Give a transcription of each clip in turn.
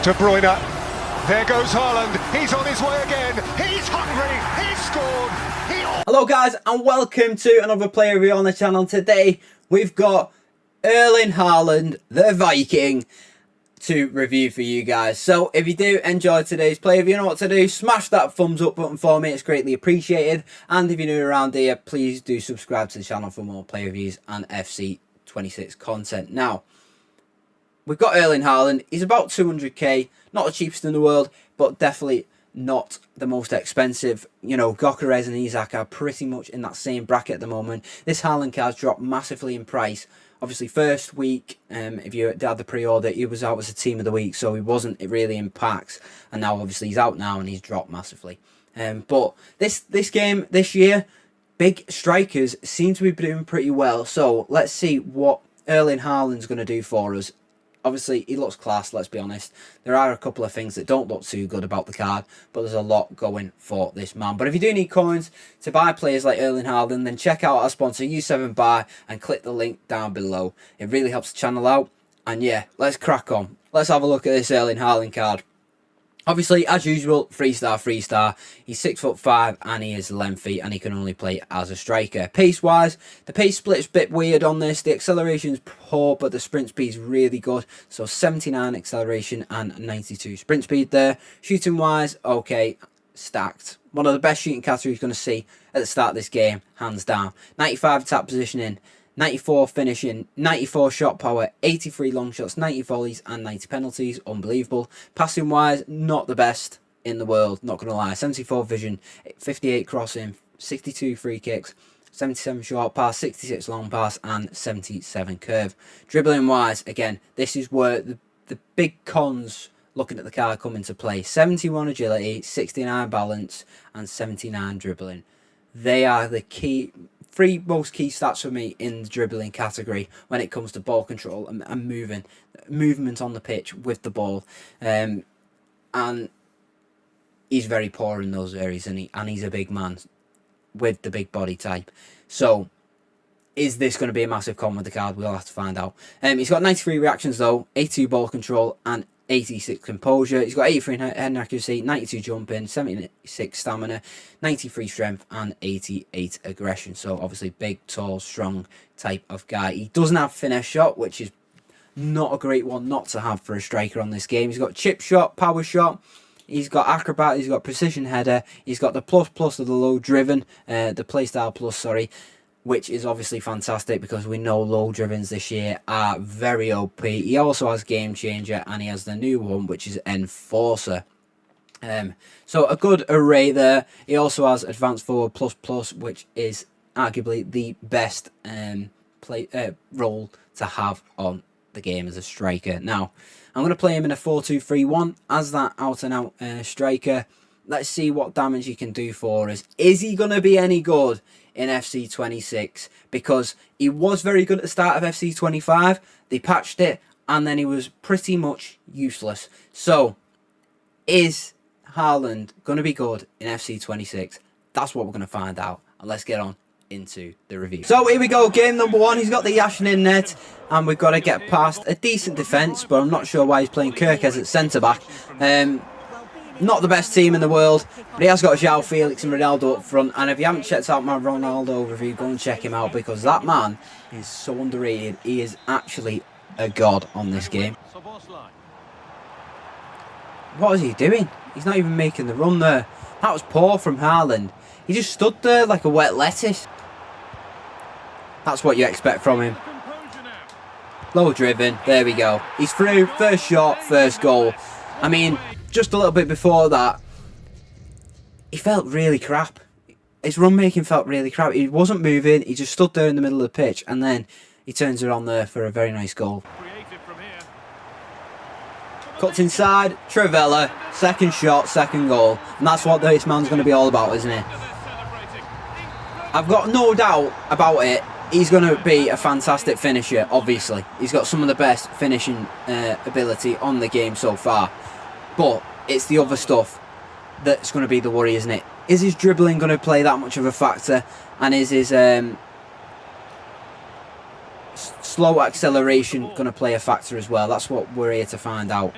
De Bruyne, there goes Haaland, he's on his way again, he's hungry, he's scored, Hello guys and welcome to another player review on the channel. Today we've got Erling Haaland, the Viking, to review for you guys. So if you do enjoy today's player review, you know what to do, smash that thumbs up button for me, it's greatly appreciated. And if you're new around here, please do subscribe to the channel for more player reviews and FC 26 content. Now, we've got Erling Haaland. He's about 200k, not the cheapest in the world, but definitely not the most expensive. You know, Gyökeres and Isak are pretty much in that same bracket at the moment. This Haaland card's dropped massively in price. Obviously, first week, if you had the pre-order, he was out as a team of the week, so he wasn't really in packs. And now, obviously, he's out now and he's dropped massively. But this game, this year, big strikers seem to be doing pretty well. So let's see what Erling Haaland's going to do for us. Obviously, he looks class, let's be honest. There are a couple of things that don't look too good about the card, but there's a lot going for this man. But if you do need coins to buy players like Erling Haaland, then check out our sponsor, U7Buy, and click the link down below. It really helps the channel out. And yeah, let's crack on. Let's have a look at this Erling Haaland card. Obviously, as usual, 3-star. He's 6'5" and he is lengthy and he can only play as a striker. Pace-wise, the pace split's a bit weird on this. The acceleration's poor, but the sprint speed's really good. So 79 acceleration and 92 sprint speed there. Shooting-wise, okay, stacked. One of the best shooting categories you're going to see at the start of this game, hands down. 95 attack positioning, 94 finishing, 94 shot power, 83 long shots, 90 volleys and 90 penalties. Unbelievable. Passing wise, not the best in the world, not going to lie. 74 vision, 58 crossing, 62 free kicks, 77 short pass, 66 long pass and 77 curve. Dribbling wise, again, this is where the big cons looking at the card come into play. 71 agility, 69 balance and 79 dribbling. They are the three most key stats for me in the dribbling category when it comes to ball control and movement on the pitch with the ball. And he's very poor in those areas, and he's a big man with the big body type. So is this going to be a massive con with the card? We'll have to find out. He's got 93 reactions though, 82 ball control and 86 composure. He's got 83 head accuracy, 92 jumping, 76 stamina, 93 strength and 88 aggression. So obviously big, tall, strong type of guy. He doesn't have finesse shot, which is not a great one not to have for a striker on this game. He's got chip shot, power shot. He's got acrobat, he's got precision header. He's got the plus of the low driven, the playstyle plus, sorry, which is obviously fantastic because we know low drivens this year are very OP. He also has Game Changer and he has the new one, which is Enforcer. So a good array there. He also has Advanced Forward plus, which is arguably the best role to have on the game as a striker. Now, I'm going to play him in a 4-2-3-1 as that out-and-out striker. Let's see what damage he can do for us. Is he going to be any good in FC 26? Because he was very good at the start of FC 25. They patched it and then he was pretty much useless. So, is Haaland going to be good in FC 26? That's what we're going to find out. And let's get on into the review. So here we go, game number one. He's got the Yashin in net and we've got to get past a decent defence, but I'm not sure why he's playing Gyökeres at centre-back. Not the best team in the world, but he has got João Felix and Ronaldo up front. And if you haven't checked out my Ronaldo review, go and check him out because that man is so underrated. He is actually a god on this game. What is he doing? He's not even making the run there. That was poor from Haaland. He just stood there like a wet lettuce. That's what you expect from him. Low driven. There we go. He's through. First shot, first goal. I mean, just a little bit before that, he felt really crap. His run making felt really crap. He wasn't moving. He just stood there in the middle of the pitch and then he turns it on there for a very nice goal. Cuts inside, Trivella, second shot, second goal. And that's what this man's going to be all about, isn't it? I've got no doubt about it. He's going to be a fantastic finisher, obviously. He's got some of the best finishing ability on the game so far. But it's the other stuff that's going to be the worry, isn't it? Is his dribbling going to play that much of a factor? And is his slow acceleration going to play a factor as well? That's what we're here to find out.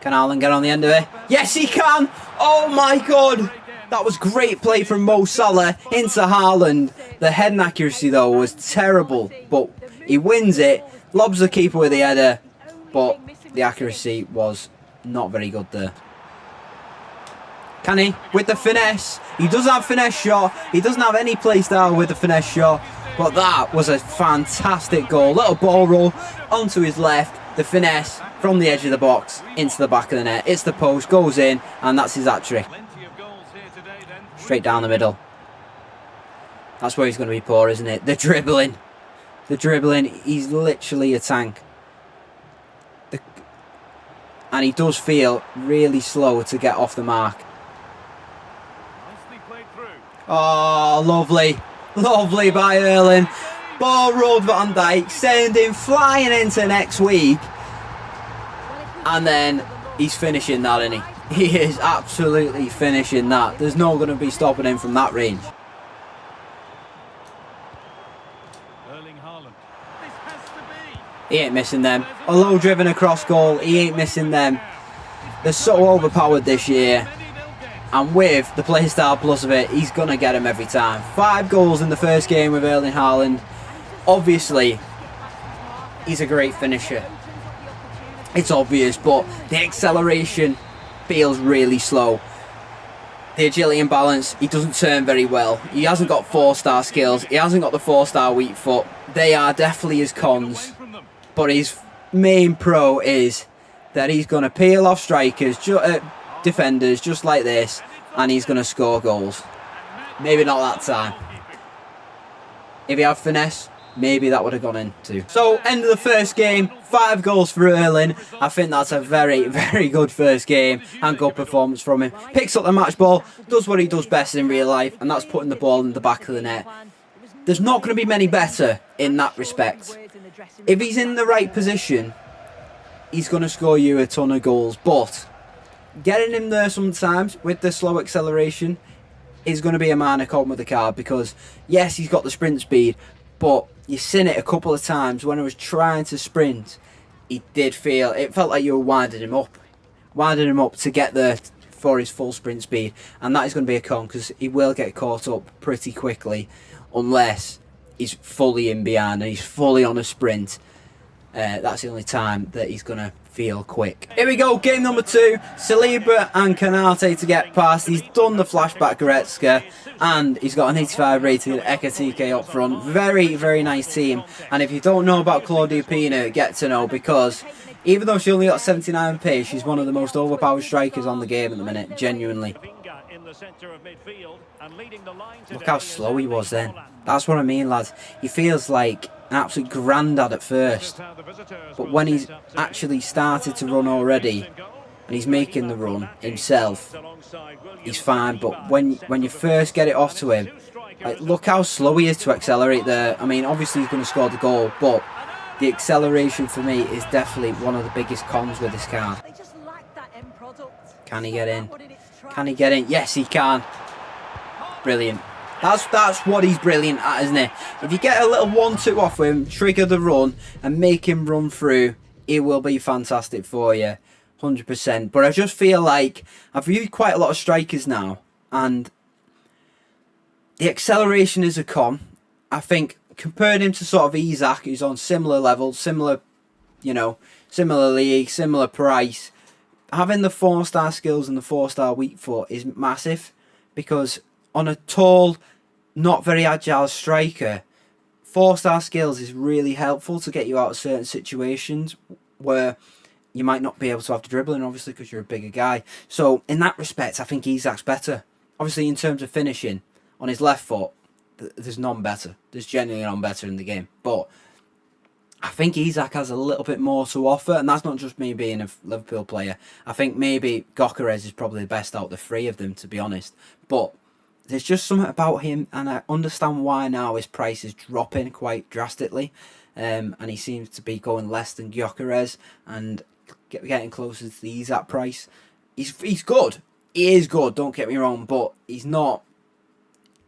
Can Haaland get on the end of it? Yes, he can! Oh my god! That was great play from Mo Salah into Haaland. The heading accuracy, though, was terrible. But he wins it, lobs the keeper with the header, but the accuracy was not very good there. Can he? With the finesse. He does have finesse shot. He doesn't have any play style with the finesse shot. But that was a fantastic goal. Little ball roll onto his left. The finesse from the edge of the box into the back of the net. It's the post, goes in, and that's his hat-trick. Straight down the middle. That's where he's going to be poor, isn't it? The dribbling. The dribbling. He's literally a tank. And he does feel really slow to get off the mark. Oh, lovely. Lovely by Erling. Ball rolled Van Dijk. Send him flying into next week. And then he's finishing that, isn't he? He is absolutely finishing that. There's no going to be stopping him from that range. He ain't missing them. A low driven across goal, he ain't missing them. They're so overpowered this year. And with the playstyle plus of it, he's going to get them every time. 5 goals in the first game with Erling Haaland. Obviously, he's a great finisher. It's obvious, but the acceleration feels really slow. The agility and balance, he doesn't turn very well. He hasn't got 4-star skills. He hasn't got the 4-star weak foot. They are definitely his cons. But his main pro is that he's going to peel off strikers, defenders, just like this, and he's going to score goals. Maybe not that time. If he had finesse, maybe that would have gone in too. So, end of the first game, 5 goals for Erling. I think that's a very, very good first game and good performance from him. Picks up the match ball, does what he does best in real life, and that's putting the ball in the back of the net. There's not going to be many better in that respect. If he's in the right position, he's going to score you a ton of goals. But getting him there sometimes with the slow acceleration is going to be a minor cog with the card, because yes, he's got the sprint speed, but you've seen it a couple of times when I was trying to sprint. It felt like you were winding him up to get there for his full sprint speed, and that is going to be a con, because he will get caught up pretty quickly unless he's fully in behind and he's fully on a sprint. That's the only time that he's going to feel quick. Here we go, game number 2. Saliba and Kanate to get past. He's done the flashback Goretzka, and he's got an 85 rating Ekatike up front. Very, very nice team. And if you don't know about Claudia Pina, get to know, because even though she only got 79 pace, she's one of the most overpowered strikers on the game at the minute, genuinely. Look how slow he was then. That's what I mean, lads. He feels like an absolute grandad at first, but when he's actually started to run already and he's making the run himself, he's fine. But when you first get it off to him, like, look how slow he is to accelerate there. I mean, obviously he's going to score the goal, but the acceleration for me is definitely one of the biggest cons with this card. Can he get in? Can he get in? Yes, he can. Brilliant. That's what he's brilliant at, isn't it? If you get a little 1-2 off him, trigger the run, and make him run through, it will be fantastic for you. 100%. But I just feel like I've viewed quite a lot of strikers now, and the acceleration is a con. I think comparing him to sort of Isaac, who's on similar levels, similar league, similar price, having the 4-star skills and the 4-star weak foot is massive, because on a tall, not very agile striker, 4-star skills is really helpful to get you out of certain situations where you might not be able to have the dribbling, obviously, because you're a bigger guy. So in that respect, I think Isaac's better. Obviously, in terms of finishing, on his left foot, there's none better. There's genuinely none better in the game. But I think Isak has a little bit more to offer, and that's not just me being a Liverpool player. I think maybe Gyökeres is probably the best out of the 3 of them, to be honest. But there's just something about him, and I understand why now his price is dropping quite drastically, and he seems to be going less than Gyökeres and getting closer to the Isak price. He's good. He is good, don't get me wrong, but he's not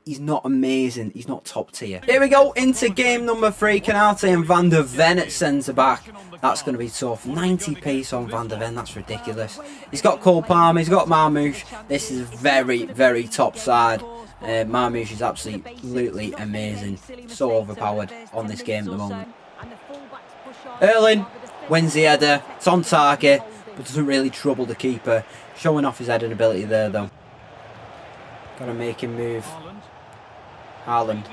he's not amazing. He's not top tier. Here we go into game number 3. Canate and Van der Ven at centre-back. That's going to be tough. 90 pace on Van der Ven. That's ridiculous. He's got Cole Palmer. He's got Marmoush. This is very, very top side. Marmoush is absolutely amazing. So overpowered on this game at the moment. Erling wins the header. It's on target, but doesn't really trouble the keeper. Showing off his heading ability there, though. Got to make him move. Haaland.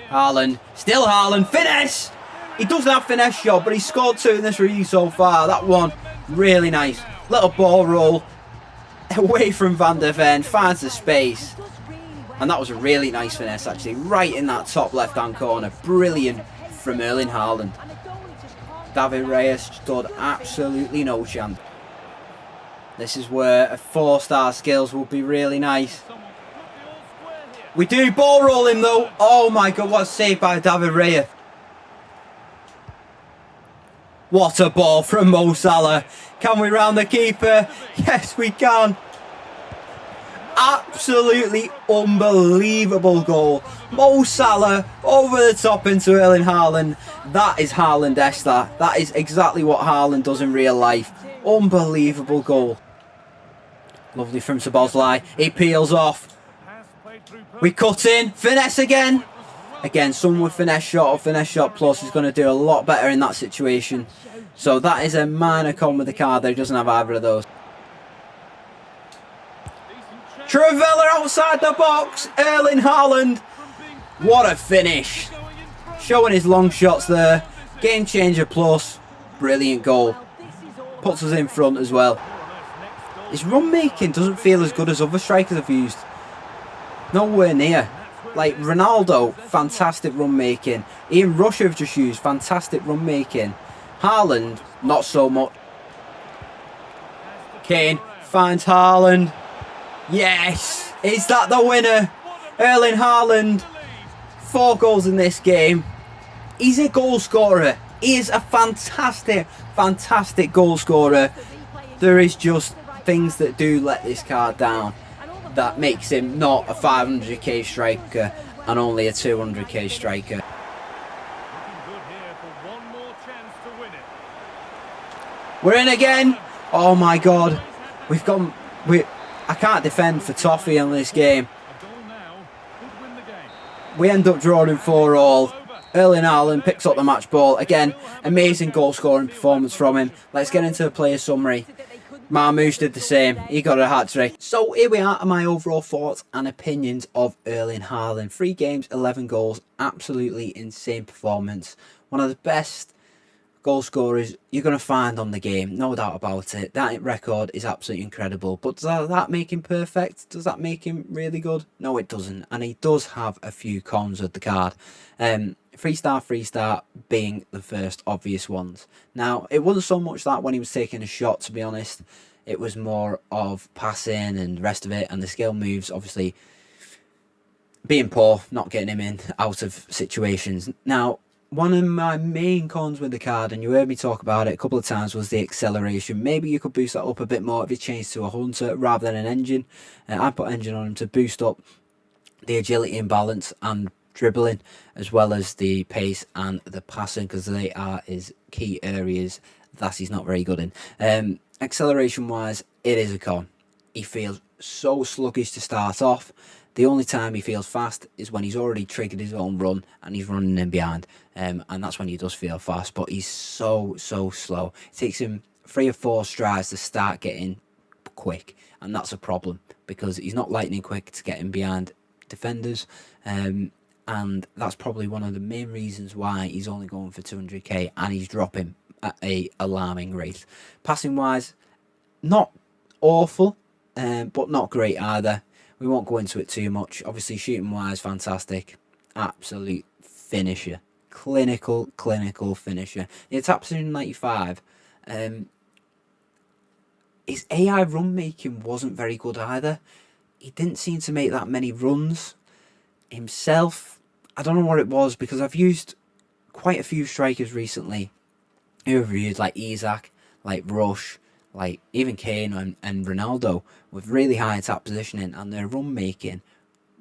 Haaland. Still Haaland. Finesse! He doesn't have finesse shot, but he's scored 2 in this review so far. That one, really nice. Little ball roll. Away from Van der Ven. Finds the space. And that was a really nice finesse, actually. Right in that top left-hand corner. Brilliant from Erling Haaland. David Reyes stood absolutely no chance. This is where a 4-star skills will be really nice. We do ball roll him though. Oh my god, what a save by David Raya. What a ball from Mo Salah. Can we round the keeper? Yes, we can. Absolutely unbelievable goal. Mo Salah over the top into Erling Haaland. That is Haaland-esque. That is exactly what Haaland does in real life. Unbelievable goal. Lovely from Szoboszlai. He peels off. We cut in. Finesse again. Again, someone with finesse shot or finesse shot plus is going to do a lot better in that situation. So that is a minor con with the card there. He doesn't have either of those. Travella outside the box. Erling Haaland. What a finish. Showing his long shots there. Game changer plus. Brilliant goal. Puts us in front as well. His run making doesn't feel as good as other strikers have used. Nowhere near. Like Ronaldo, fantastic run making. Ian Rush have just used fantastic run making. Haaland, not so much. Kane finds Haaland. Yes! Is that the winner? Erling Haaland. 4 goals in this game. He's a goal scorer. He is a fantastic, fantastic goal scorer. There is just things that do let this card down. That makes him not a 500k striker and only a 200k striker. We're in again. Oh my god. We've gone. I can't defend for Toffee on this game. We end up drawing 4-4. Erling Haaland picks up the match ball. Again, amazing goal scoring performance from him. Let's get into the player summary. Marmoush did the same. He got a hat-trick. So here we are, my overall thoughts and opinions of Erling Haaland. 3 games, 11 goals. Absolutely insane performance. One of the best goal scorers you're going to find on the game. No doubt about it. That record is absolutely incredible. But does that make him perfect? Does that make him really good? No, it doesn't. And he does have a few cons with the card. 3-star being the first obvious ones. Now, it wasn't so much that when he was taking a shot, to be honest. It was more of passing and the rest of it. And the skill moves, obviously, being poor, not getting him in out of situations. Now, one of my main cons with the card, and you heard me talk about it a couple of times, was the acceleration. Maybe you could boost that up a bit more if you changed to a hunter rather than an engine. I put engine on him to boost up the agility and balance and dribbling, as well as the pace and the passing, because they are his key areas that he's not very good in. Acceleration wise, it is a con. He feels so sluggish to start off. The only time he feels fast is when he's already triggered his own run and he's running in behind. And that's when he does feel fast, but he's so slow. It takes him 3 or 4 strides to start getting quick, and that's a problem because he's not lightning quick to get in behind defenders. And that's probably one of the main reasons why he's only going for 200k and he's dropping at a alarming rate. Passing wise, not awful, but not great either. We won't go into it too much. Obviously, shooting wise, fantastic. Absolute finisher. Clinical finisher. It's absolutely 95. His AI run making wasn't very good either. He didn't seem to make that many runs himself. I don't know what it was, because I've used quite a few strikers recently who have reviewed, like Isaac, like Rush, like even Kane and Ronaldo, with really high attack positioning, and their run making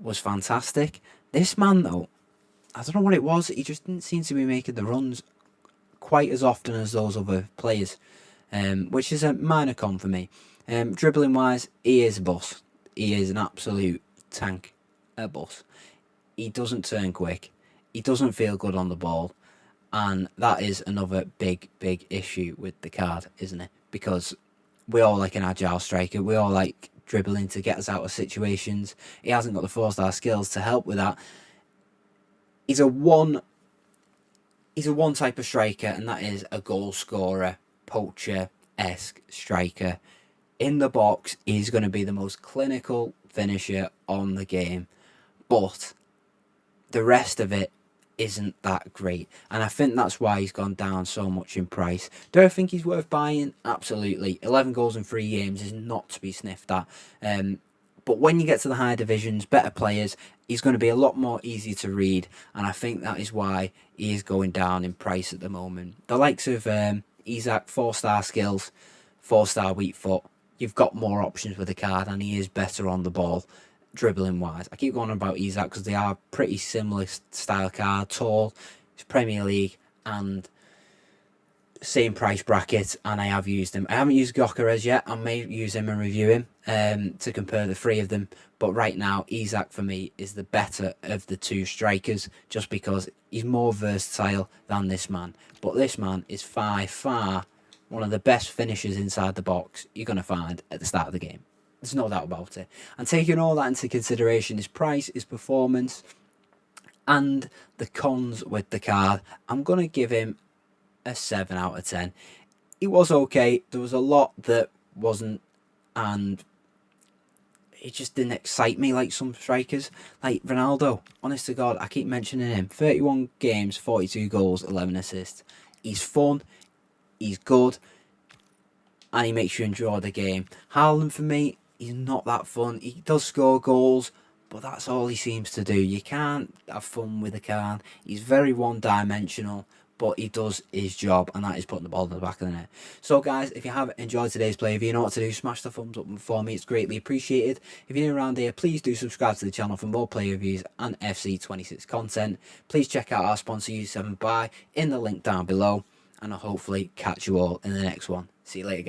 was fantastic. This man, though, I don't know what it was. He just didn't seem to be making the runs quite as often as those other players, which is a minor con for me. Dribbling wise, he is a boss. He is an absolute tank, a boss. He doesn't turn quick. He doesn't feel good on the ball. And that is another big issue with the card, isn't it? Because we all like an agile striker. We all like dribbling to get us out of situations. He hasn't got the 4-star skills to help with that. He's a one type of striker, and that is a goal scorer, poacher-esque striker. In the box, he's going to be the most clinical finisher on the game. But the rest of it isn't that great, and I think that's why he's gone down so much in price. Do I think he's worth buying? Absolutely. 11 goals in 3 games is not to be sniffed at, but when you get to the higher divisions, better players, he's going to be a lot more easy to read, and I think that is why he is going down in price at the moment. The likes of Isaac, 4-star skills, 4-star weak foot, you've got more options with the card, and he is better on the ball dribbling wise. I keep going on about Isaac because they are pretty similar style card, tall, it's Premier League and same price bracket, and I have used him. I haven't used Gyökeres yet. I may use him and review him to compare the 3 of them, but right now Isaac for me is the better of the 2 strikers, just because he's more versatile than this man. But this man is by far one of the best finishers inside the box you're going to find at the start of the game. There's no doubt about it. And taking all that into consideration, his price, his performance, and the cons with the card, I'm going to give him a 7 out of 10. It was okay. There was a lot that wasn't, and it just didn't excite me like some strikers. Like Ronaldo, honest to God, I keep mentioning him. 31 games, 42 goals, 11 assists. He's fun, he's good, and he makes you enjoy the game. Haaland, for me, he's not that fun. He does score goals, but that's all he seems to do. You can't have fun with the card. He's very one-dimensional, but he does his job, and that is putting the ball in the back of the net. So, guys, if you have enjoyed today's play, if you know what to do, smash the thumbs up for me. It's greatly appreciated. If you're new around here, please do subscribe to the channel for more play reviews and FC26 content. Please check out our sponsor, U7Buy, in the link down below, and I'll hopefully catch you all in the next one. See you later, guys.